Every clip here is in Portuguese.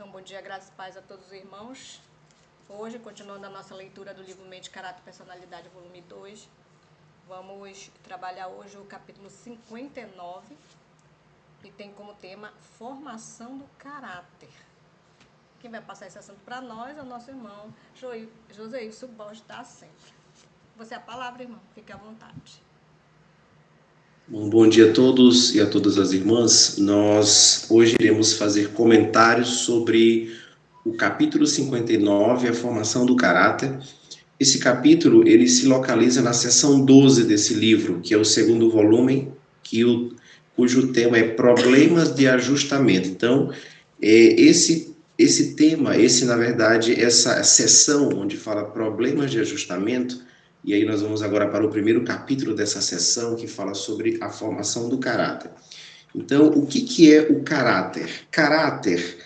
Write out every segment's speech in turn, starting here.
Então, bom dia, graças e paz a todos os irmãos. Hoje, continuando a nossa leitura do livro Mente, Caráter e Personalidade, volume 2, vamos trabalhar hoje o capítulo 59, e tem como tema Formação do Caráter. Quem vai passar esse assunto para nós é o nosso irmão Joseilson Borges da Sempre. Você é a palavra, irmão, fique à vontade. Bom dia a todos e a todas as irmãs. Nós hoje iremos fazer comentários sobre o capítulo 59, a formação do caráter. Esse capítulo, ele se localiza na seção 12 desse livro, que é o segundo volume, cujo tema é Problemas de Ajustamento. Então, esse tema, na verdade, essa seção onde fala problemas de ajustamento, e aí nós vamos agora para o primeiro capítulo dessa seção, que fala sobre a formação do caráter. Então, o que é o caráter? Caráter,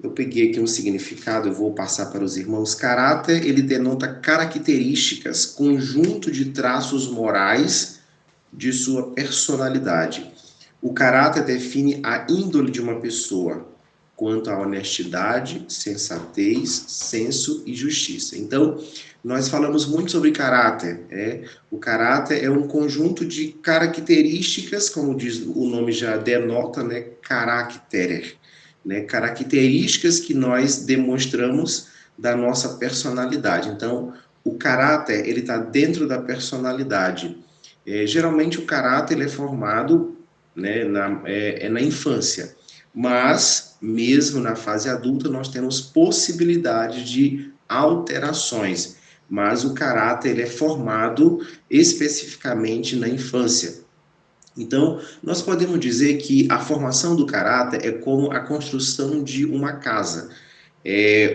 eu peguei aqui um significado, eu vou passar para os irmãos. Caráter, ele denota características, conjunto de traços morais de sua personalidade. O caráter define a índole de uma pessoa, quanto à honestidade, sensatez, senso e justiça. Então, nós falamos muito sobre caráter. O caráter é um conjunto de características, como diz o nome já denota, caracteres, características que nós demonstramos da nossa personalidade. Então, o caráter, ele está dentro da personalidade. Geralmente, o caráter ele é formado na infância, mas mesmo na fase adulta nós temos possibilidade de alterações, mas o caráter ele é formado especificamente na infância. Então, nós podemos dizer que a formação do caráter é como a construção de uma casa,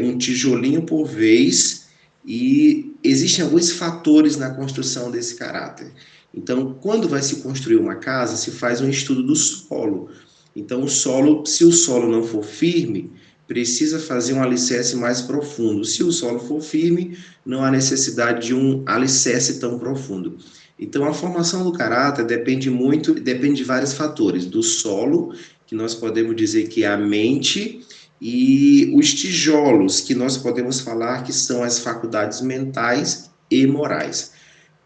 um tijolinho por vez, e existem alguns fatores na construção desse caráter. Então, quando vai se construir uma casa, se faz um estudo do solo. Então, o solo, se o solo não for firme, precisa fazer um alicerce mais profundo. Se o solo for firme, não há necessidade de um alicerce tão profundo. Então, a formação do caráter depende de vários fatores, do solo, que nós podemos dizer que é a mente, e os tijolos, que nós podemos falar que são as faculdades mentais e morais.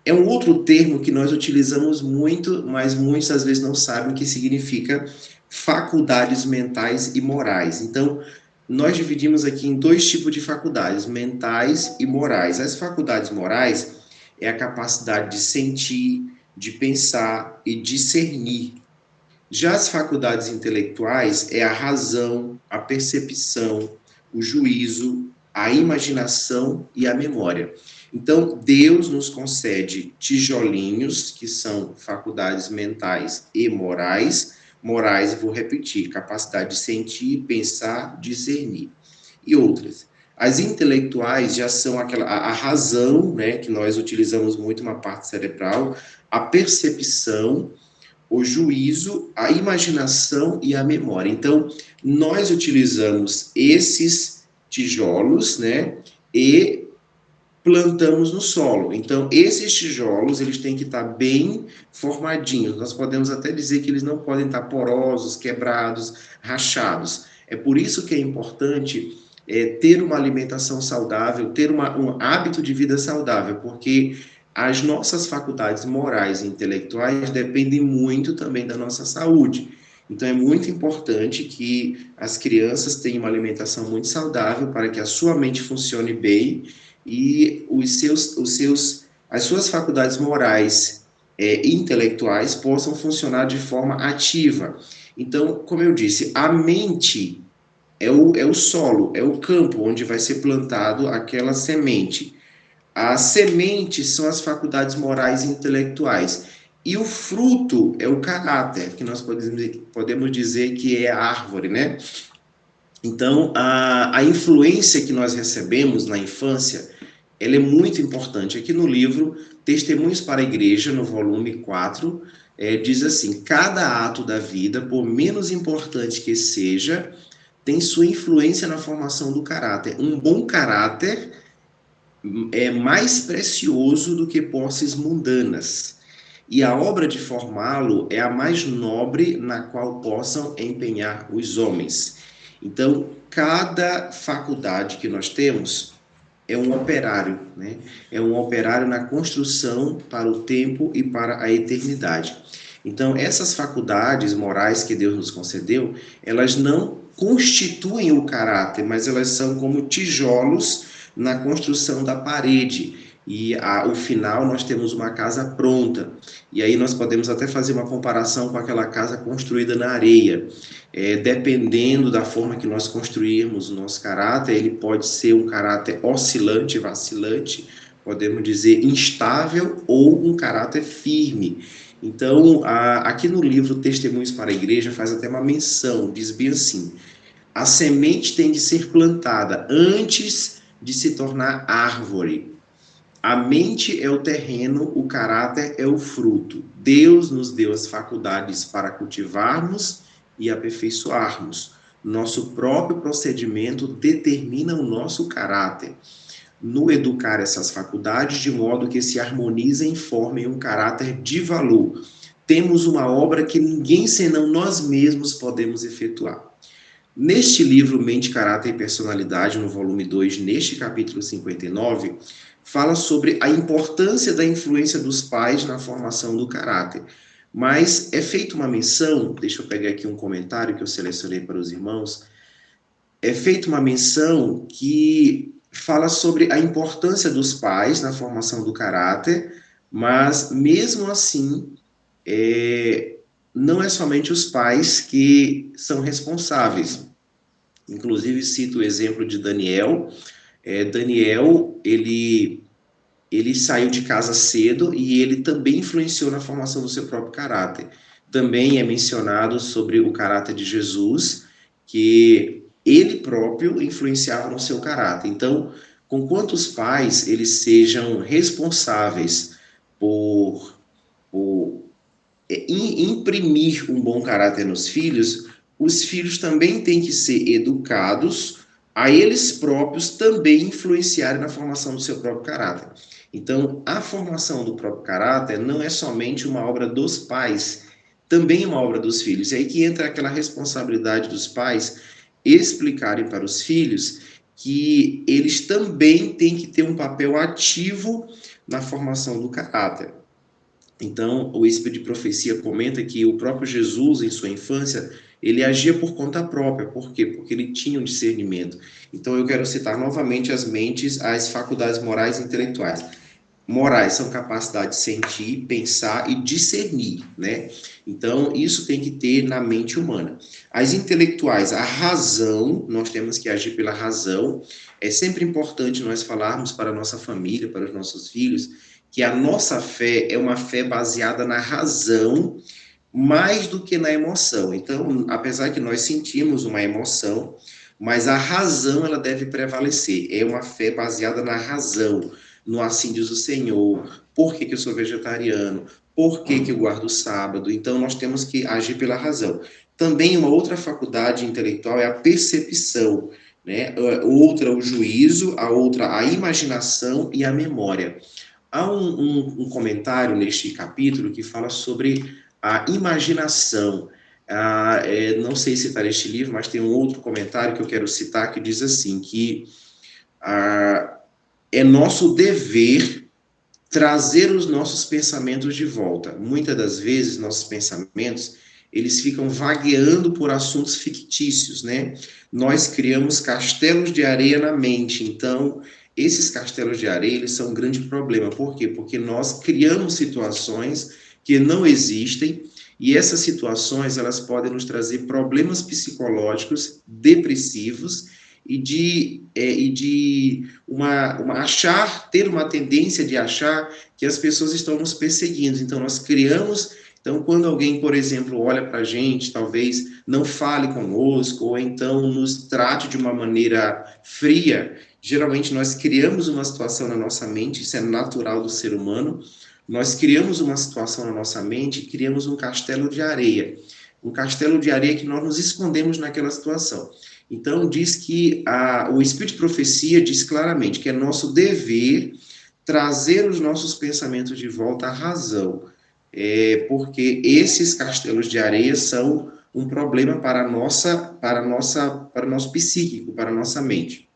É um outro termo que nós utilizamos muito, mas muitas às vezes não sabem o que significa faculdades mentais e morais. Então, nós dividimos aqui em dois tipos de faculdades, mentais e morais. As faculdades morais é a capacidade de sentir, de pensar e discernir. Já as faculdades intelectuais é a razão, a percepção, o juízo, a imaginação e a memória. Então, Deus nos concede tijolinhos, que são faculdades mentais e morais. Morais, vou repetir, capacidade de sentir, pensar, discernir. E outras. As intelectuais já são a razão, que nós utilizamos muito uma parte cerebral, a percepção, o juízo, a imaginação e a memória. Então, nós utilizamos esses tijolos, e plantamos no solo. Então, esses tijolos, eles têm que estar bem formadinhos. Nós podemos até dizer que eles não podem estar porosos, quebrados, rachados. É por isso que é importante ter uma alimentação saudável, ter um hábito de vida saudável, porque as nossas faculdades morais e intelectuais dependem muito também da nossa saúde. Então, é muito importante que as crianças tenham uma alimentação muito saudável para que a sua mente funcione bem e as suas faculdades morais e intelectuais possam funcionar de forma ativa. Então, como eu disse, a mente é o solo, é o campo onde vai ser plantado aquela semente. As sementes são as faculdades morais e intelectuais. E o fruto é o caráter, que nós podemos dizer que é a árvore, Então, a influência que nós recebemos na infância, ela é muito importante. Aqui no livro Testemunhos para a Igreja, no volume 4, diz assim: cada ato da vida, por menos importante que seja, tem sua influência na formação do caráter. Um bom caráter é mais precioso do que posses mundanas. E a obra de formá-lo é a mais nobre na qual possam empenhar os homens. Então, cada faculdade que nós temos é um operário, né? É um operário na construção para o tempo e para a eternidade. Então, essas faculdades morais que Deus nos concedeu, elas não constituem o caráter, mas elas são como tijolos na construção da parede. E ao final nós temos uma casa pronta. E aí nós podemos até fazer uma comparação com aquela casa construída na areia. Dependendo da forma que nós construirmos o nosso caráter, ele pode ser um caráter oscilante, vacilante, podemos dizer instável, ou um caráter firme. Então, aqui no livro Testemunhos para a Igreja faz até uma menção, diz bem assim: a semente tem de ser plantada antes de se tornar árvore. A mente é o terreno, o caráter é o fruto. Deus nos deu as faculdades para cultivarmos e aperfeiçoarmos. Nosso próprio procedimento determina o nosso caráter. No educar essas faculdades, de modo que se harmonizem e formem um caráter de valor. Temos uma obra que ninguém senão nós mesmos podemos efetuar. Neste livro Mente, Caráter e Personalidade, no volume 2, neste capítulo 59, fala sobre a importância da influência dos pais na formação do caráter. Mas é feita uma menção, deixa eu pegar aqui um comentário que eu selecionei para os irmãos, é feita uma menção que fala sobre a importância dos pais na formação do caráter, mas mesmo assim, não é somente os pais que são responsáveis. Inclusive, cito o exemplo de Daniel. Daniel, ele saiu de casa cedo e ele também influenciou na formação do seu próprio caráter. Também é mencionado sobre o caráter de Jesus, que ele próprio influenciava no seu caráter. Então, conquanto os pais eles sejam responsáveis por imprimir um bom caráter nos filhos, os filhos também têm que ser educados a eles próprios também influenciarem na formação do seu próprio caráter. Então, a formação do próprio caráter não é somente uma obra dos pais, também é uma obra dos filhos. É aí que entra aquela responsabilidade dos pais explicarem para os filhos que eles também têm que ter um papel ativo na formação do caráter. Então, o Espírito de Profecia comenta que o próprio Jesus, em sua infância, ele agia por conta própria. Por quê? Porque ele tinha um discernimento. Então, eu quero citar novamente as mentes, as faculdades morais e intelectuais. Morais são capacidade de sentir, pensar e discernir, né? Então, isso tem que ter na mente humana. As intelectuais, a razão, nós temos que agir pela razão. É sempre importante nós falarmos para a nossa família, para os nossos filhos, que a nossa fé é uma fé baseada na razão mais do que na emoção. Então, apesar que nós sentimos uma emoção, mas a razão ela deve prevalecer. É uma fé baseada na razão, no assim diz o Senhor, por que eu sou vegetariano, por que eu guardo o sábado. Então, nós temos que agir pela razão. Também uma outra faculdade intelectual é a percepção, né? Outra, o juízo, a outra, a imaginação e a memória. Há um comentário neste capítulo que fala sobre a imaginação. Não sei citar este livro, mas tem um outro comentário que eu quero citar que diz assim, que é nosso dever trazer os nossos pensamentos de volta. Muitas das vezes, nossos pensamentos, eles ficam vagueando por assuntos fictícios, né? Nós criamos castelos de areia na mente, então esses castelos de areia, eles são um grande problema. Por quê? Porque nós criamos situações que não existem e essas situações, elas podem nos trazer problemas psicológicos, depressivos e de ter uma tendência de achar que as pessoas estão nos perseguindo. Então, nós criamos... Então, quando alguém, por exemplo, olha para a gente, talvez não fale conosco, ou então nos trate de uma maneira fria, geralmente nós criamos uma situação na nossa mente, isso é natural do ser humano, nós criamos uma situação na nossa mente, criamos um castelo de areia que nós nos escondemos naquela situação. Então, diz que o Espírito de Profecia diz claramente que é nosso dever trazer os nossos pensamentos de volta à razão, porque esses castelos de areia são um problema para o nosso psíquico, para a nossa mente.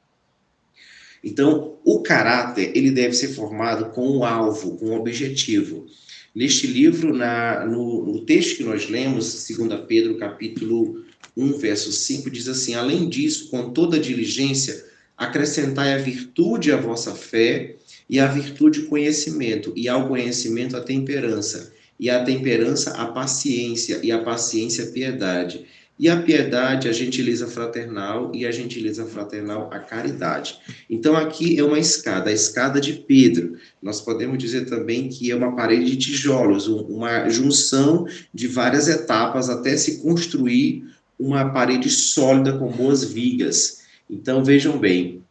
Então, o caráter, ele deve ser formado com um alvo, com um objetivo. Neste livro, no texto que nós lemos, 2 Pedro, capítulo 1, verso 5, diz assim: além disso, com toda diligência, acrescentai a virtude à vossa fé, e a virtude conhecimento, e ao conhecimento a temperança, e a temperança a paciência, e a paciência a piedade. E a piedade, a gentileza fraternal, e a gentileza fraternal, a caridade. Então, aqui é uma escada, a escada de Pedro. Nós podemos dizer também que é uma parede de tijolos, uma junção de várias etapas até se construir uma parede sólida com boas vigas. Então, vejam bem,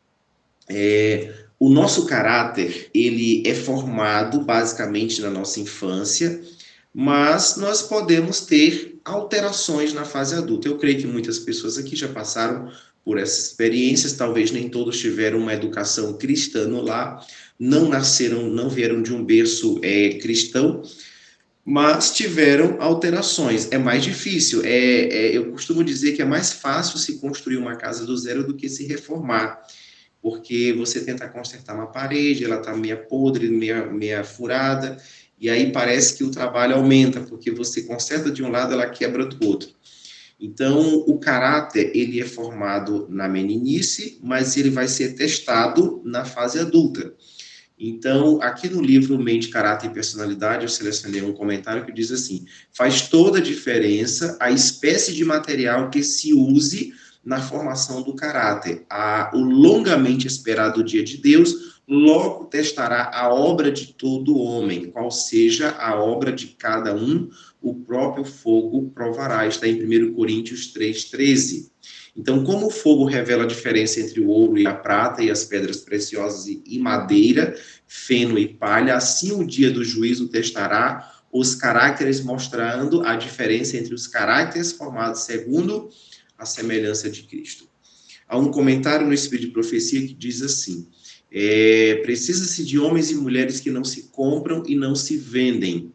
o nosso caráter, ele é formado basicamente na nossa infância, mas nós podemos ter alterações na fase adulta. Eu creio que muitas pessoas aqui já passaram por essas experiências, talvez nem todos tiveram uma educação cristã no lar, não vieram de um berço cristão, mas tiveram alterações. É mais difícil. Eu costumo dizer que é mais fácil se construir uma casa do zero do que se reformar, porque você tenta consertar uma parede, ela está meia podre, meia furada, e aí parece que o trabalho aumenta, porque você conserta de um lado, ela quebra do outro. Então, o caráter, ele é formado na meninice, mas ele vai ser testado na fase adulta. Então, aqui no livro Mente, Caráter e Personalidade, eu selecionei um comentário que diz assim: faz toda a diferença a espécie de material que se use na formação do caráter. O longamente esperado dia de Deus logo testará a obra de todo homem, qual seja a obra de cada um, o próprio fogo provará. Está em 1 Coríntios 3,13. Então, como o fogo revela a diferença entre o ouro e a prata e as pedras preciosas e madeira, feno e palha, assim o dia do juízo testará os caracteres, mostrando a diferença entre os caracteres formados segundo a semelhança de Cristo. Há um comentário no Espírito de Profecia que diz assim: precisa-se de homens e mulheres que não se compram e não se vendem.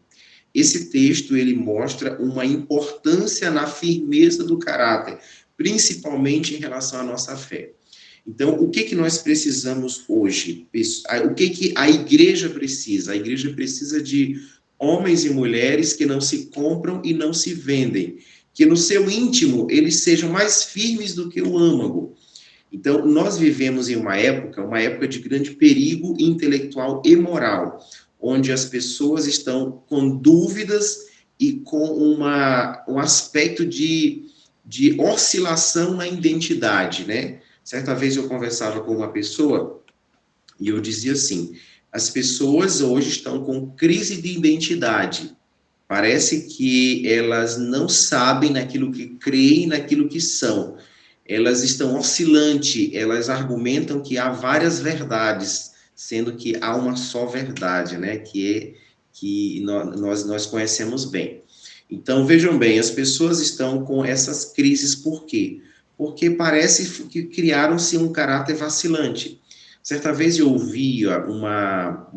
Esse texto, ele mostra uma importância na firmeza do caráter, principalmente em relação à nossa fé. Então, o que nós precisamos hoje? O que a igreja precisa? A igreja precisa de homens e mulheres que não se compram e não se vendem, que no seu íntimo eles sejam mais firmes do que o âmago. Então, nós vivemos em uma época de grande perigo intelectual e moral, onde as pessoas estão com dúvidas e com um aspecto de oscilação na identidade, né? Certa vez eu conversava com uma pessoa e eu dizia assim: as pessoas hoje estão com crise de identidade. Parece que elas não sabem naquilo que creem, naquilo que são. Elas estão oscilantes, elas argumentam que há várias verdades, sendo que há uma só verdade, né? Que nós conhecemos bem. Então, vejam bem, as pessoas estão com essas crises por quê? Porque parece que criaram-se um caráter vacilante. Certa vez eu ouvi uma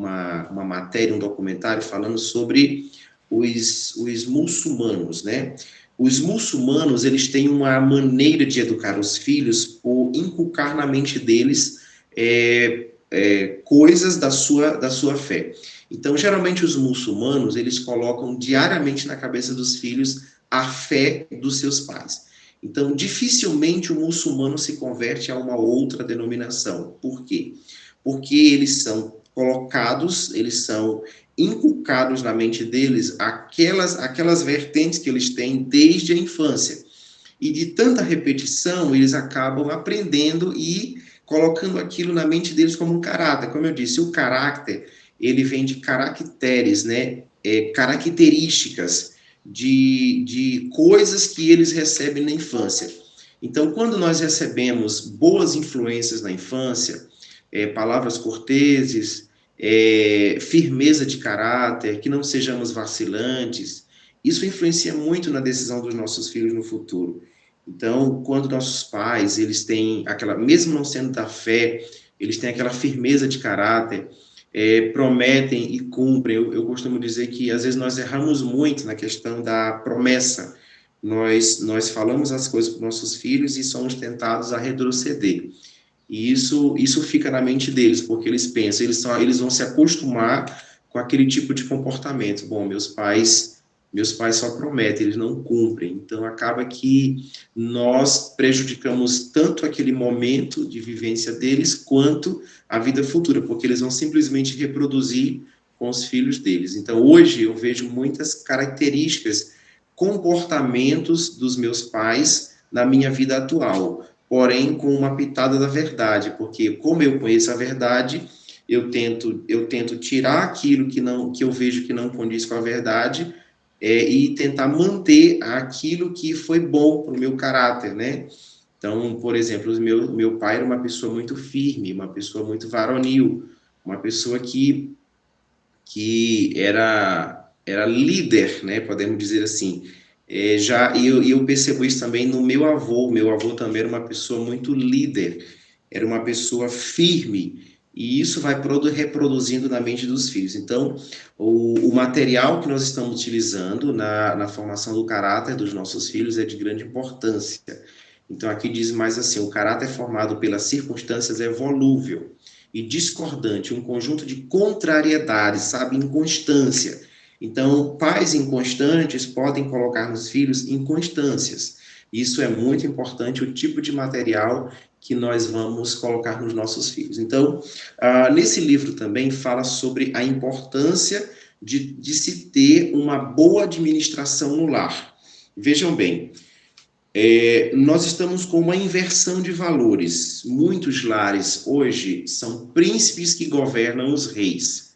matéria, um documentário falando sobre os muçulmanos, né? Os muçulmanos, eles têm uma maneira de educar os filhos por inculcar na mente deles coisas da sua fé. Então, geralmente, os muçulmanos, eles colocam diariamente na cabeça dos filhos a fé dos seus pais. Então, dificilmente o muçulmano se converte a uma outra denominação. Por quê? Porque eles são colocados, eles são inculcados na mente deles aquelas vertentes que eles têm desde a infância. E de tanta repetição, eles acabam aprendendo e colocando aquilo na mente deles como um caráter. Como eu disse, o caráter, ele vem de caracteres, né? Características de coisas que eles recebem na infância. Então, quando nós recebemos boas influências na infância, palavras corteses, firmeza de caráter, que não sejamos vacilantes, isso influencia muito na decisão dos nossos filhos no futuro. Então, quando nossos pais, eles têm mesmo não sendo da fé, eles têm aquela firmeza de caráter, prometem e cumprem. Eu costumo dizer que às vezes nós erramos muito na questão da promessa, nós falamos as coisas para nossos filhos e somos tentados a retroceder. E isso fica na mente deles, porque eles pensam, eles vão se acostumar com aquele tipo de comportamento. Bom, meus pais só prometem, eles não cumprem. Então acaba que nós prejudicamos tanto aquele momento de vivência deles quanto a vida futura, porque eles vão simplesmente reproduzir com os filhos deles. Então hoje eu vejo muitas características, comportamentos dos meus pais na minha vida atual, porém com uma pitada da verdade, porque como eu conheço a verdade, eu tento tirar aquilo que eu vejo que não condiz com a verdade, e tentar manter aquilo que foi bom para o meu caráter, né? Então, por exemplo, meu pai era uma pessoa muito firme, uma pessoa muito varonil, uma pessoa que era líder, né? Podemos dizer assim. Eu percebo isso também no meu avô. Meu avô também era uma pessoa muito líder, era uma pessoa firme, e isso vai reproduzindo na mente dos filhos. Então, o material que nós estamos utilizando na formação do caráter dos nossos filhos é de grande importância. Então, aqui diz mais assim: o caráter formado pelas circunstâncias é volúvel e discordante, um conjunto de contrariedades, sabe, inconstância. Então, pais inconstantes podem colocar nos filhos inconstâncias. Isso é muito importante, o tipo de material que nós vamos colocar nos nossos filhos. Então, nesse livro também fala sobre a importância de se ter uma boa administração no lar. Vejam bem, nós estamos com uma inversão de valores. Muitos lares hoje são príncipes que governam os reis.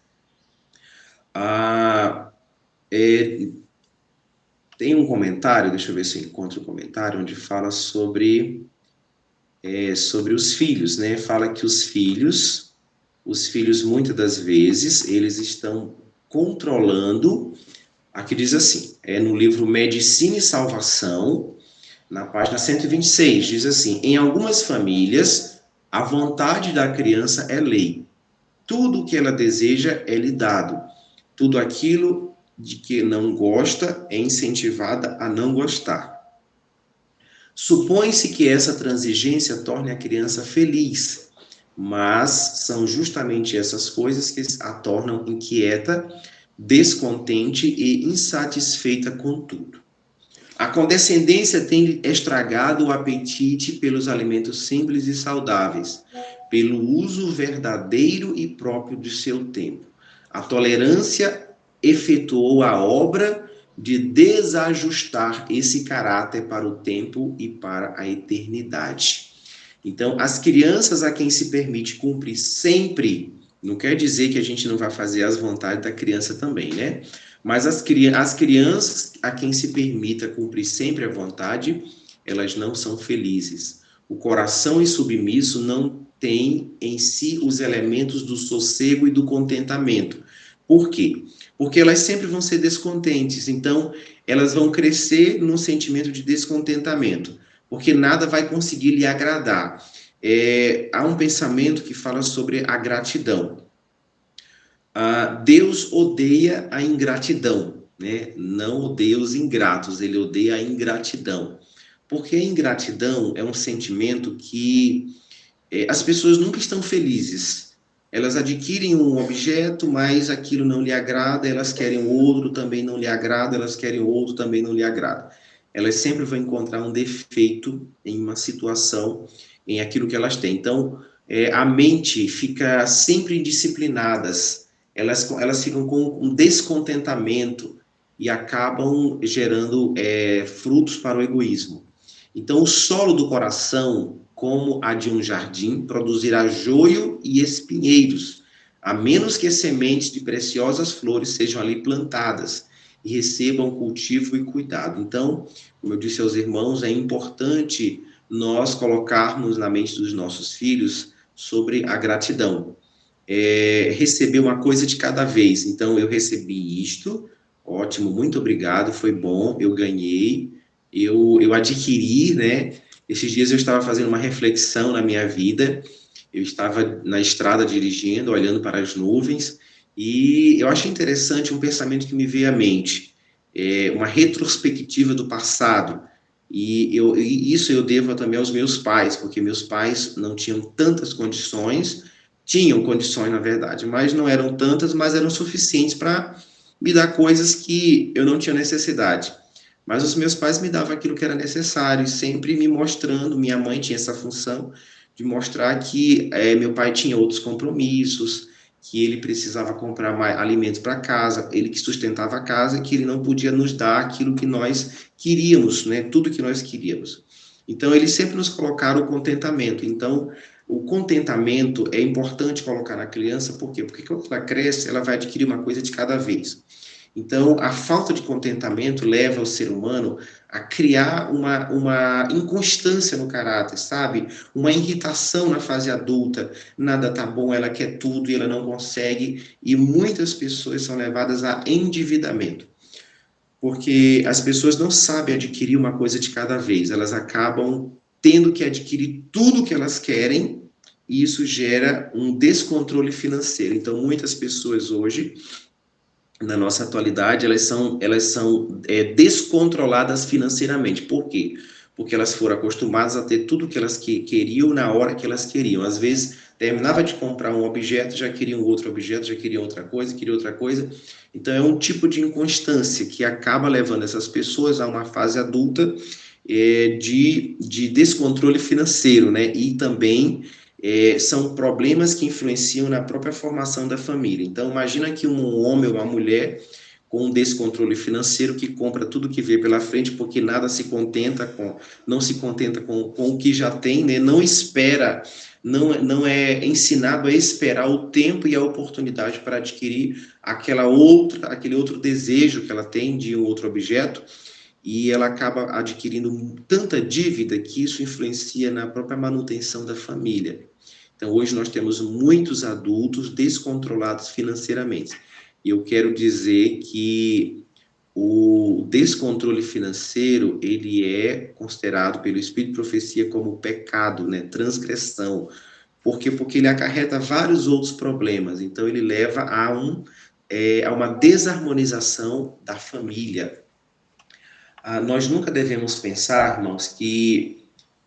Tem um comentário, deixa eu ver se eu encontro um comentário, onde fala sobre os filhos, né? Fala que os filhos, muitas das vezes, eles estão controlando. Aqui diz assim, no livro Medicina e Salvação, na página 126, diz assim: em algumas famílias, a vontade da criança é lei. Tudo o que ela deseja é lhe dado. Tudo aquilo de que não gosta é incentivada a não gostar. Supõe-se que essa transigência torne a criança feliz, mas são justamente essas coisas que a tornam inquieta, descontente e insatisfeita com tudo. A condescendência tem estragado o apetite pelos alimentos simples e saudáveis, pelo uso verdadeiro e próprio de seu tempo. A tolerância efetuou a obra de desajustar esse caráter para o tempo e para a eternidade. Então, as crianças a quem se permite cumprir sempre, não quer dizer que a gente não vai fazer as vontades da criança também, né? Mas as crianças a quem se permita cumprir sempre a vontade, elas não são felizes. O coração insubmisso não tem em si os elementos do sossego e do contentamento. Por quê? Porque elas sempre vão ser descontentes. Então, elas vão crescer num sentimento de descontentamento, porque nada vai conseguir lhe agradar. Há um pensamento que fala sobre a gratidão. Deus odeia a ingratidão, né? Não odeia os ingratos, ele odeia a ingratidão. Porque a ingratidão é um sentimento que as pessoas nunca estão felizes. Elas adquirem um objeto, mas aquilo não lhe agrada, elas querem outro, também não lhe agrada, elas querem outro, também não lhe agrada. Elas sempre vão encontrar um defeito em uma situação, em aquilo que elas têm. Então, a mente fica sempre indisciplinadas, elas ficam com um descontentamento e acabam gerando frutos para o egoísmo. Então, o solo do coração, como a de um jardim, produzirá joio e espinheiros, a menos que sementes de preciosas flores sejam ali plantadas e recebam cultivo e cuidado. Então, como eu disse aos irmãos, é importante nós colocarmos na mente dos nossos filhos sobre a gratidão. Receber uma coisa de cada vez. Então, eu recebi isto, ótimo, muito obrigado, foi bom, eu ganhei, eu adquiri, né? Esses dias eu estava fazendo uma reflexão na minha vida, eu estava na estrada dirigindo, olhando para as nuvens, e eu achei interessante um pensamento que me veio à mente. uma retrospectiva do passado. E isso eu devo também aos meus pais, porque meus pais não tinham tantas condições, tinham condições, na verdade, mas não eram tantas, mas eram suficientes para me dar coisas que eu não tinha necessidade. Mas os meus pais me davam aquilo que era necessário, sempre me mostrando, minha mãe tinha essa função de mostrar que meu pai tinha outros compromissos, que ele precisava comprar mais alimentos para casa, ele que sustentava a casa, que ele não podia nos dar aquilo que nós queríamos, né? Tudo que nós queríamos. Então, eles sempre nos colocaram o contentamento. Então, o contentamento é importante colocar na criança, por quê? Porque quando ela cresce, ela vai adquirir uma coisa de cada vez. Então, a falta de contentamento leva o ser humano a criar uma inconstância no caráter, sabe? Uma irritação na fase adulta. Nada tá bom, ela quer tudo e ela não consegue. E muitas pessoas são levadas a endividamento. Porque as pessoas não sabem adquirir uma coisa de cada vez. Elas acabam tendo que adquirir tudo que elas querem e isso gera um descontrole financeiro. Então, muitas pessoas hoje na nossa atualidade, elas são descontroladas financeiramente. Por quê? Porque elas foram acostumadas a ter tudo que elas queriam na hora que elas queriam. Às vezes, terminava de comprar um objeto, já queriam outro objeto, já queriam outra coisa, queria outra coisa. Então, é um tipo de inconstância que acaba levando essas pessoas a uma fase adulta de descontrole financeiro, né? E também são problemas que influenciam na própria formação da família. Então, imagina que um homem ou uma mulher com um descontrole financeiro que compra tudo que vê pela frente porque nada se contenta com, não se contenta com o que já tem, né? Não espera, não é ensinado a esperar o tempo e a oportunidade para adquirir aquele outro desejo que ela tem de um outro objeto, e ela acaba adquirindo tanta dívida que isso influencia na própria manutenção da família. Então, hoje nós temos muitos adultos descontrolados financeiramente. E eu quero dizer que o descontrole financeiro, ele é considerado pelo Espírito de Profecia como pecado, né? Transgressão. Por quê? Porque ele acarreta vários outros problemas. Então, ele leva a uma desarmonização da família. Nós nunca devemos pensar, irmãos, que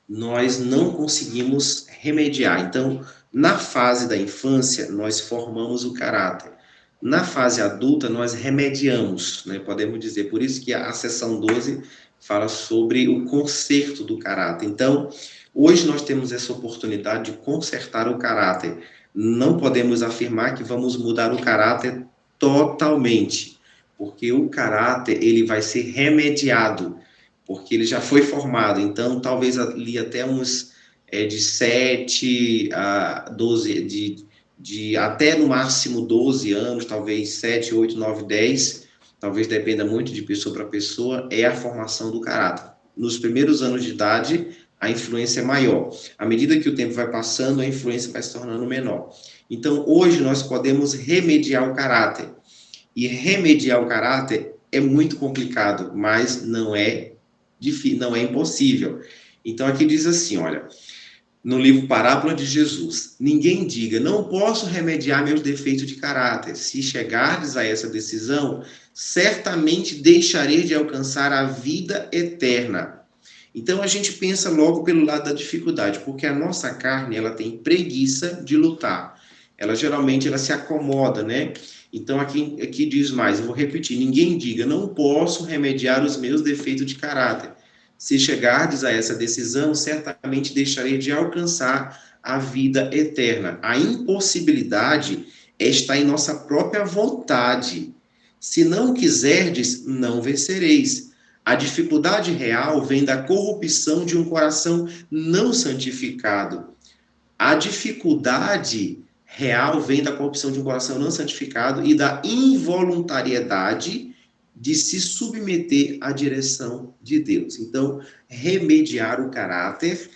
nós não conseguimos remediar. Então, na fase da infância, nós formamos o caráter. Na fase adulta, nós remediamos, né? Podemos dizer. Por isso que a seção 12 fala sobre o conserto do caráter. Então, hoje nós temos essa oportunidade de consertar o caráter. Não podemos afirmar que vamos mudar o caráter totalmente, porque o caráter ele vai ser remediado, porque ele já foi formado. Então, talvez ali até uns de 7 a 12, até no máximo 12 anos, talvez 7, 8, 9, 10, talvez dependa muito de pessoa para pessoa, é a formação do caráter. Nos primeiros anos de idade, a influência é maior. À medida que o tempo vai passando, a influência vai se tornando menor. Então, hoje nós podemos remediar o caráter. E remediar o caráter é muito complicado, mas não é impossível. Então, aqui diz assim, olha, no livro Parábola de Jesus, ninguém diga, não posso remediar meus defeitos de caráter. Se chegardes a essa decisão, certamente deixarei de alcançar a vida eterna. Então, a gente pensa logo pelo lado da dificuldade, porque a nossa carne, ela tem preguiça de lutar. Geralmente, ela se acomoda, né? Então, aqui diz mais, eu vou repetir, ninguém diga, não posso remediar os meus defeitos de caráter. Se chegardes a essa decisão, certamente deixarei de alcançar a vida eterna. A impossibilidade está em nossa própria vontade. Se não quiserdes, não vencereis. A dificuldade real vem da corrupção de um coração não santificado. A dificuldade real vem da corrupção de um coração não santificado e da involuntariedade de se submeter à direção de Deus. Então, remediar o caráter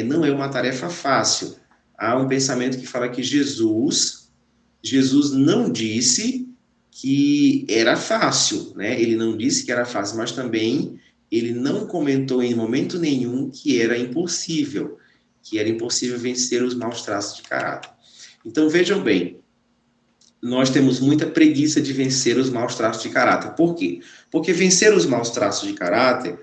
não é uma tarefa fácil. Há um pensamento que fala que Jesus não disse que era fácil, né? Ele não disse que era fácil, mas também ele não comentou em momento nenhum que era impossível vencer os maus traços de caráter. Então, vejam bem, nós temos muita preguiça de vencer os maus traços de caráter. Por quê? Porque vencer os maus traços de caráter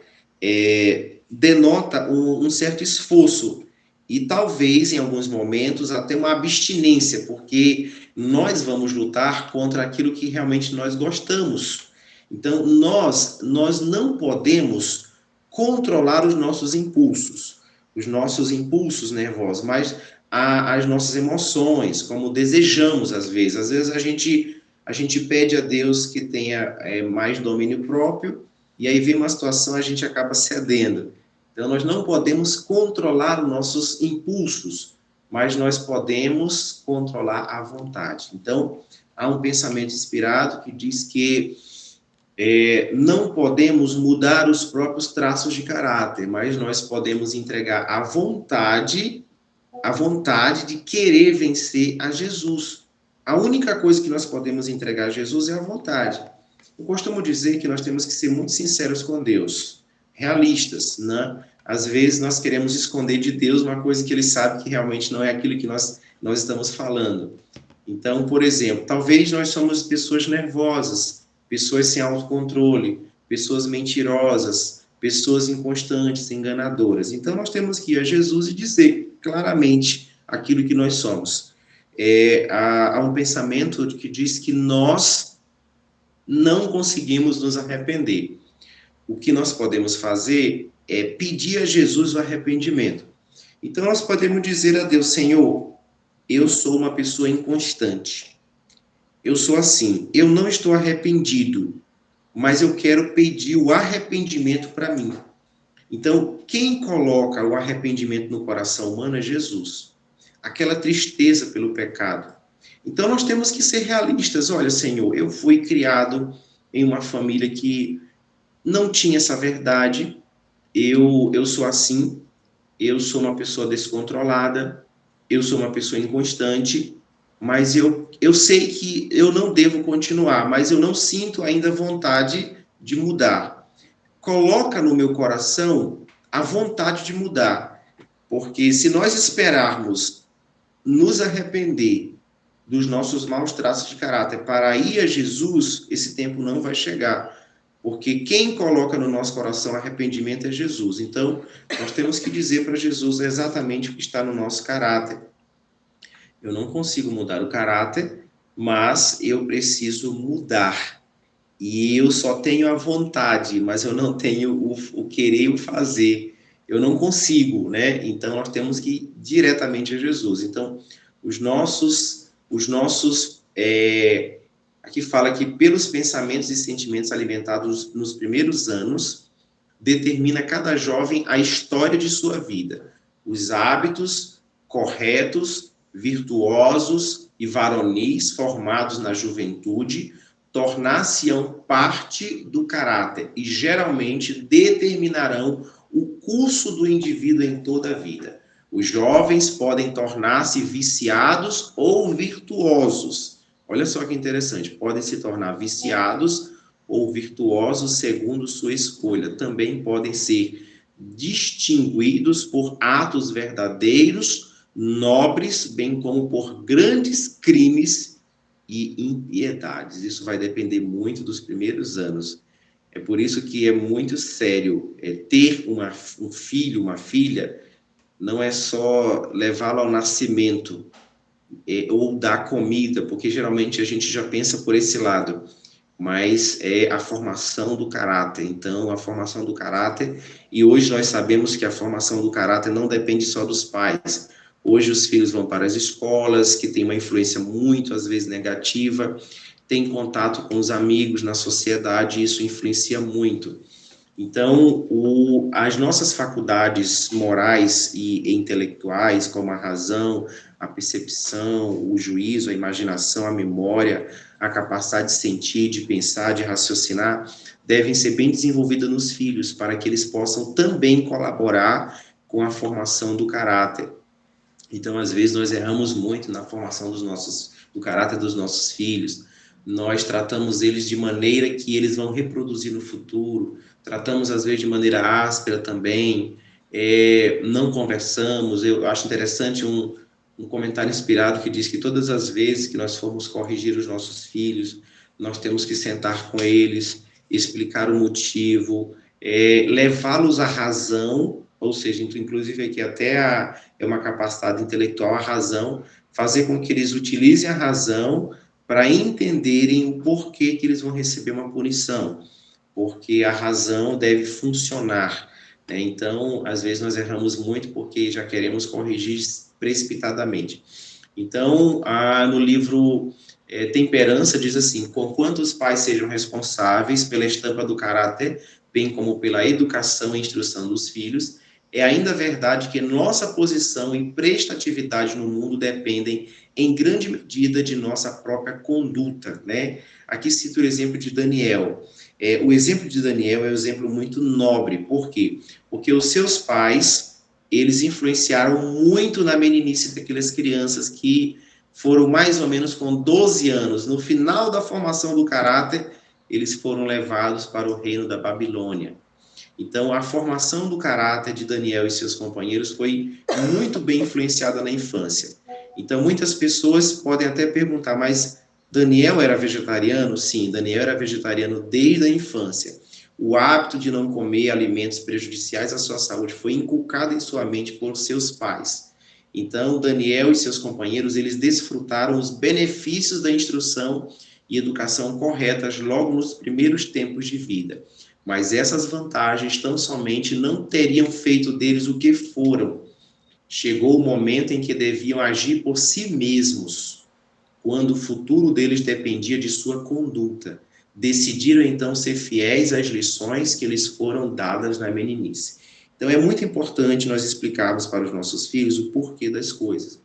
denota um certo esforço e talvez, em alguns momentos, até uma abstinência, porque nós vamos lutar contra aquilo que realmente nós gostamos. Então, nós não podemos controlar os nossos impulsos nervosos, mas as nossas emoções, como desejamos às vezes. Às vezes a gente pede a Deus que tenha mais domínio próprio, e aí vem uma situação, a gente acaba cedendo. Então, nós não podemos controlar os nossos impulsos, mas nós podemos controlar a vontade. Então, há um pensamento inspirado que diz que não podemos mudar os próprios traços de caráter, mas nós podemos entregar a vontade de querer vencer a Jesus. A única coisa que nós podemos entregar a Jesus é a vontade. Eu costumo dizer que nós temos que ser muito sinceros com Deus, realistas, né? Às vezes nós queremos esconder de Deus uma coisa que Ele sabe que realmente não é aquilo que nós estamos falando. Então, por exemplo, talvez nós somos pessoas nervosas, pessoas sem autocontrole, pessoas mentirosas, pessoas inconstantes, enganadoras. Então, nós temos que ir a Jesus e dizer claramente aquilo que nós somos. Há um pensamento que diz que nós não conseguimos nos arrepender. O que nós podemos fazer é pedir a Jesus o arrependimento. Então, nós podemos dizer a Deus: Senhor, eu sou uma pessoa inconstante. Eu sou assim. Eu não estou arrependido, mas eu quero pedir o arrependimento para mim. Então, quem coloca o arrependimento no coração humano é Jesus. Aquela tristeza pelo pecado. Então, nós temos que ser realistas. Olha, Senhor, eu fui criado em uma família que não tinha essa verdade. Eu sou assim. Eu sou uma pessoa descontrolada. Eu sou uma pessoa inconstante. Mas eu sei que eu não devo continuar. Mas eu não sinto ainda vontade de mudar. Coloca no meu coração a vontade de mudar. Porque se nós esperarmos nos arrepender dos nossos maus traços de caráter para ir a Jesus, esse tempo não vai chegar. Porque quem coloca no nosso coração arrependimento é Jesus. Então, nós temos que dizer para Jesus exatamente o que está no nosso caráter. Eu não consigo mudar o caráter, mas eu preciso mudar. E eu só tenho a vontade, mas eu não tenho o querer e o fazer. Eu não consigo, né? Então, nós temos que ir diretamente a Jesus. Então, aqui fala que pelos pensamentos e sentimentos alimentados nos primeiros anos, determina cada jovem a história de sua vida. Os hábitos corretos, virtuosos e varonis formados na juventude tornar-se-ão parte do caráter e geralmente determinarão o curso do indivíduo em toda a vida. Os jovens podem tornar-se viciados ou virtuosos. Olha só que interessante, podem se tornar viciados ou virtuosos segundo sua escolha. Também podem ser distinguidos por atos verdadeiros, nobres, bem como por grandes crimes e impiedades. Isso vai depender muito dos primeiros anos. É por isso que é muito sério ter um filho, uma filha, não é só levá-lo ao nascimento ou dar comida, porque geralmente a gente já pensa por esse lado, mas é a formação do caráter. Então, a formação do caráter, e hoje nós sabemos que a formação do caráter não depende só dos pais. Hoje os filhos vão para as escolas, que tem uma influência muito, às vezes, negativa, tem contato com os amigos na sociedade, e isso influencia muito. Então, as nossas faculdades morais e intelectuais, como a razão, a percepção, o juízo, a imaginação, a memória, a capacidade de sentir, de pensar, de raciocinar, devem ser bem desenvolvidas nos filhos, para que eles possam também colaborar com a formação do caráter. Então, às vezes, nós erramos muito na formação do caráter dos nossos filhos. Nós tratamos eles de maneira que eles vão reproduzir no futuro. Tratamos, às vezes, de maneira áspera também. Não conversamos. Eu acho interessante um comentário inspirado que diz que todas as vezes que nós formos corrigir os nossos filhos, nós temos que sentar com eles, explicar o motivo, levá-los à razão, ou seja, inclusive aqui até é uma capacidade intelectual, a razão, fazer com que eles utilizem a razão para entenderem o porquê que eles vão receber uma punição, porque a razão deve funcionar, né? Então, às vezes nós erramos muito porque já queremos corrigir precipitadamente. Então, no livro Temperança diz assim: conquanto os pais sejam responsáveis pela estampa do caráter, bem como pela educação e instrução dos filhos, é ainda verdade que nossa posição e prestatividade no mundo dependem em grande medida de nossa própria conduta, né? Aqui cito o exemplo de Daniel. O exemplo de Daniel é um exemplo muito nobre. Por quê? Porque os seus pais, eles influenciaram muito na meninice daquelas crianças que foram mais ou menos com 12 anos, no final da formação do caráter, eles foram levados para o reino da Babilônia. Então, a formação do caráter de Daniel e seus companheiros foi muito bem influenciada na infância. Então, muitas pessoas podem até perguntar, mas Daniel era vegetariano? Sim, Daniel era vegetariano desde a infância. O hábito de não comer alimentos prejudiciais à sua saúde foi inculcado em sua mente por seus pais. Então, Daniel e seus companheiros, eles desfrutaram os benefícios da instrução e educação corretas logo nos primeiros tempos de vida. Mas essas vantagens tão somente não teriam feito deles o que foram. Chegou o momento em que deviam agir por si mesmos, quando o futuro deles dependia de sua conduta. Decidiram então ser fiéis às lições que lhes foram dadas na meninice. Então é muito importante nós explicarmos para os nossos filhos o porquê das coisas.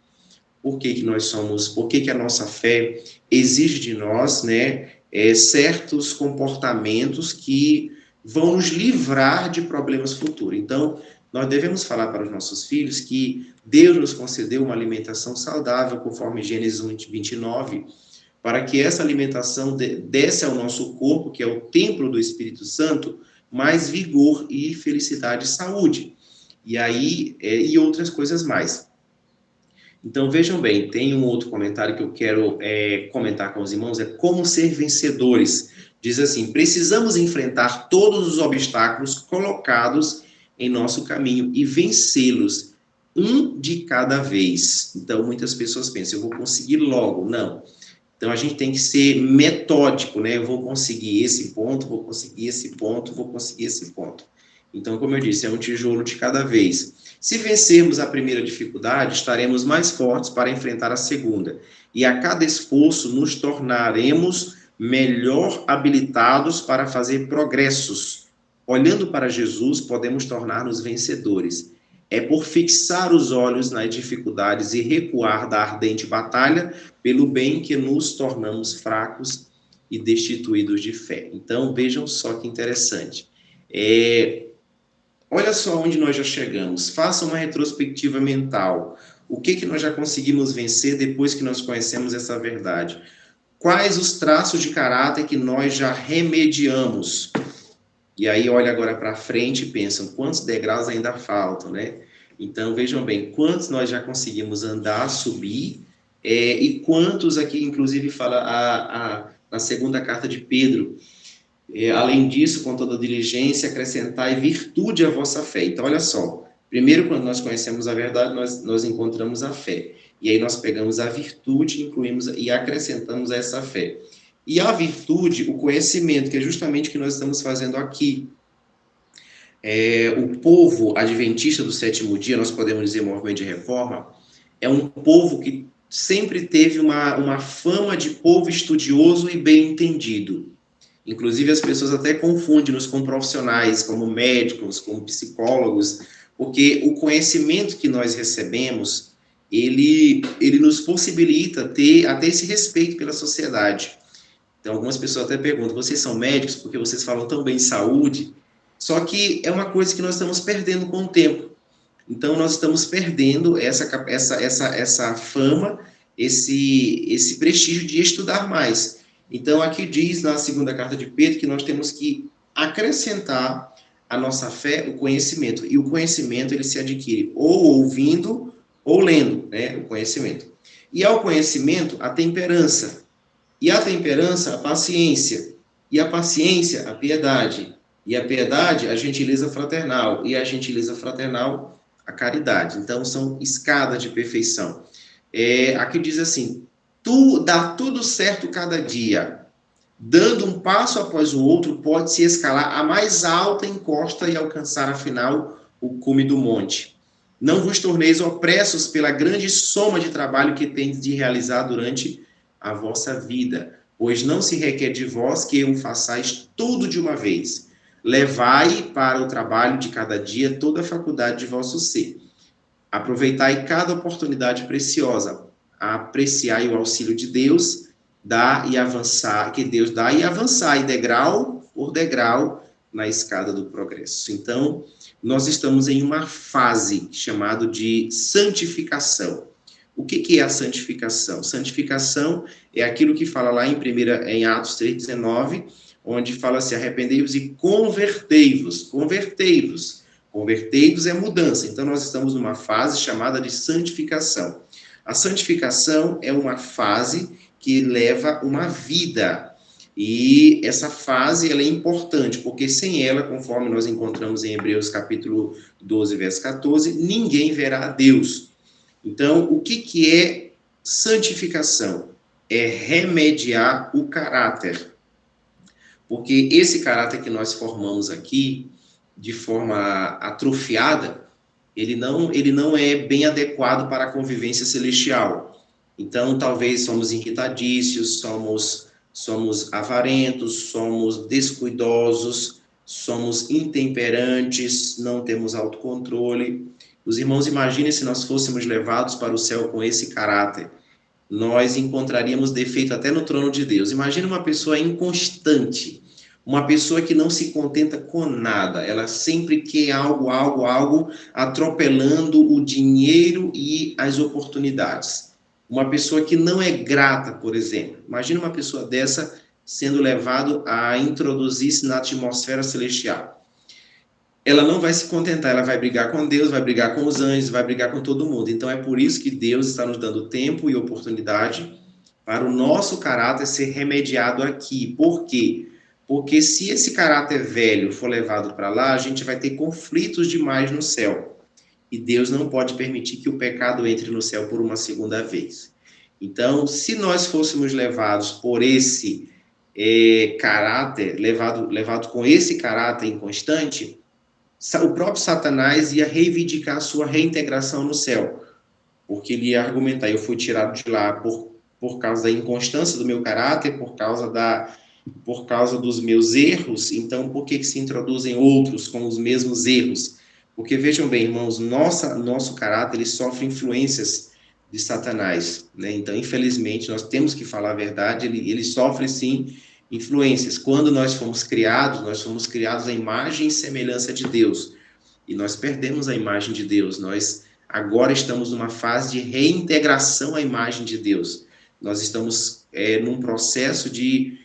Por que nós somos, por que a nossa fé exige de nós, né, certos comportamentos que vão nos livrar de problemas futuros. Então, nós devemos falar para os nossos filhos que Deus nos concedeu uma alimentação saudável, conforme Gênesis 29, para que essa alimentação desse ao nosso corpo, que é o templo do Espírito Santo, mais vigor e felicidade e saúde. E aí, e outras coisas mais. Então, vejam bem, tem um outro comentário que eu quero comentar com os irmãos, é como ser vencedores. Diz assim: precisamos enfrentar todos os obstáculos colocados em nosso caminho e vencê-los, um de cada vez. Então, muitas pessoas pensam, eu vou conseguir logo. Não. Então, a gente tem que ser metódico, né? Eu vou conseguir esse ponto, vou conseguir esse ponto, vou conseguir esse ponto. Então, como eu disse, é um tijolo de cada vez. Se vencermos a primeira dificuldade, estaremos mais fortes para enfrentar a segunda. E a cada esforço nos tornaremos melhor habilitados para fazer progressos. Olhando para Jesus, podemos tornar-nos vencedores. É por fixar os olhos nas dificuldades e recuar da ardente batalha pelo bem que nos tornamos fracos e destituídos de fé. Então, vejam só que interessante. Olha só onde nós já chegamos. Faça uma retrospectiva mental. O que nós já conseguimos vencer depois que nós conhecemos essa verdade? Quais os traços de caráter que nós já remediamos? E aí olha agora para frente e pensam, quantos degraus ainda faltam, né? Então, vejam bem, quantos nós já conseguimos andar, subir, e quantos aqui, inclusive, fala na segunda carta de Pedro, além disso, com toda diligência, acrescentai virtude à vossa fé. Então, olha só, primeiro, quando nós conhecemos a verdade, nós encontramos a fé. E aí nós pegamos a virtude, incluímos e acrescentamos a essa fé. E a virtude, o conhecimento, que é justamente o que nós estamos fazendo aqui. O povo adventista do sétimo dia, nós podemos dizer movimento de reforma, é um povo que sempre teve uma fama de povo estudioso e bem entendido. Inclusive, as pessoas até confundem-nos com profissionais, como médicos, como psicólogos, porque o conhecimento que nós recebemos, ele nos possibilita ter até esse respeito pela sociedade. Então, algumas pessoas até perguntam, vocês são médicos porque vocês falam tão bem de saúde? Só que é uma coisa que nós estamos perdendo com o tempo. Então, nós estamos perdendo essa fama, esse prestígio de estudar mais. Então, aqui diz na segunda carta de Pedro que nós temos que acrescentar à nossa fé o conhecimento. E o conhecimento, ele se adquire ou ouvindo ou lendo, né, o conhecimento. E ao conhecimento, a temperança. E a temperança, a paciência. E a paciência, a piedade. E a piedade, a gentileza fraternal. E a gentileza fraternal, a caridade. Então, são escadas de perfeição. Aqui diz assim, dá tudo certo cada dia. Dando um passo após o outro, pode-se escalar a mais alta encosta e alcançar, afinal, o cume do monte. Não vos torneis opressos pela grande soma de trabalho que tendes de realizar durante a vossa vida, pois não se requer de vós que o façais tudo de uma vez. Levai para o trabalho de cada dia toda a faculdade de vosso ser. Aproveitai cada oportunidade preciosa. Apreciai o auxílio de Deus, dá e avançar, que Deus dá e avançai degrau por degrau na escada do progresso. Então, nós estamos em uma fase chamada de santificação. O que é a santificação? Santificação é aquilo que fala lá em Atos 3,19, onde fala assim, arrependei-vos e convertei-vos. Convertei-vos. Convertei-vos é mudança. Então, nós estamos numa fase chamada de santificação. A santificação é uma fase que leva uma vida. E essa fase ela é importante, porque sem ela, conforme nós encontramos em Hebreus capítulo 12, verso 14, ninguém verá a Deus. Então, o que é santificação? É remediar o caráter. Porque esse caráter que nós formamos aqui, de forma atrofiada, ele não é bem adequado para a convivência celestial. Então, talvez somos irritadícios, somos avarentos, somos descuidosos, somos intemperantes, não temos autocontrole. Os irmãos, imaginem se nós fôssemos levados para o céu com esse caráter. Nós encontraríamos defeito até no trono de Deus. Imagina uma pessoa inconstante, uma pessoa que não se contenta com nada, ela sempre quer algo, atropelando o dinheiro e as oportunidades. Uma pessoa que não é grata, por exemplo. Imagina uma pessoa dessa sendo levado a introduzir-se na atmosfera celestial. Ela não vai se contentar, ela vai brigar com Deus, vai brigar com os anjos, vai brigar com todo mundo. Então é por isso que Deus está nos dando tempo e oportunidade para o nosso caráter ser remediado aqui. Por quê? Porque se esse caráter velho for levado para lá, a gente vai ter conflitos demais no céu. E Deus não pode permitir que o pecado entre no céu por uma segunda vez. Então, se nós fôssemos levados por esse caráter, levado com esse caráter inconstante, o próprio Satanás ia reivindicar a sua reintegração no céu. Porque ele ia argumentar, eu fui tirado de lá por causa da inconstância do meu caráter, por causa dos meus erros, então por que se introduzem outros com os mesmos erros? Porque vejam bem, irmãos, nosso caráter ele sofre influências de Satanás, né? Então, infelizmente, nós temos que falar a verdade, ele sofre sim influências. Quando nós fomos criados à imagem e semelhança de Deus, e nós perdemos a imagem de Deus, nós agora estamos numa fase de reintegração à imagem de Deus. Nós estamos num processo de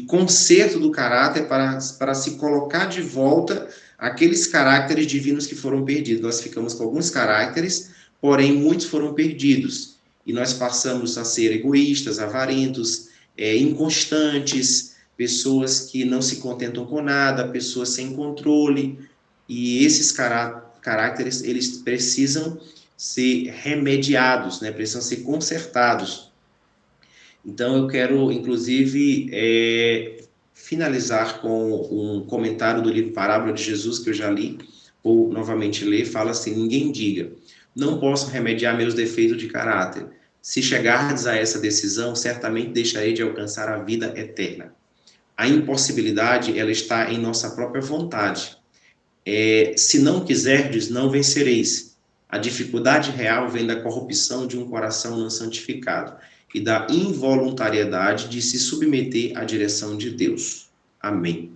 conserto do caráter para se colocar de volta aqueles caracteres divinos que foram perdidos. Nós ficamos com alguns caracteres, porém muitos foram perdidos. E nós passamos a ser egoístas, avarentos, inconstantes, pessoas que não se contentam com nada, pessoas sem controle. E esses caracteres, eles precisam ser remediados, né? Precisam ser consertados. Então, eu quero, inclusive, finalizar com um comentário do livro Parábola de Jesus, que eu já li, ou novamente ler, fala assim, ninguém diga, não posso remediar meus defeitos de caráter. Se chegardes a essa decisão, certamente deixarei de alcançar a vida eterna. A impossibilidade, ela está em nossa própria vontade. Se não quiserdes, não vencereis. A dificuldade real vem da corrupção de um coração não santificado e da involuntariedade de se submeter à direção de Deus. Amém.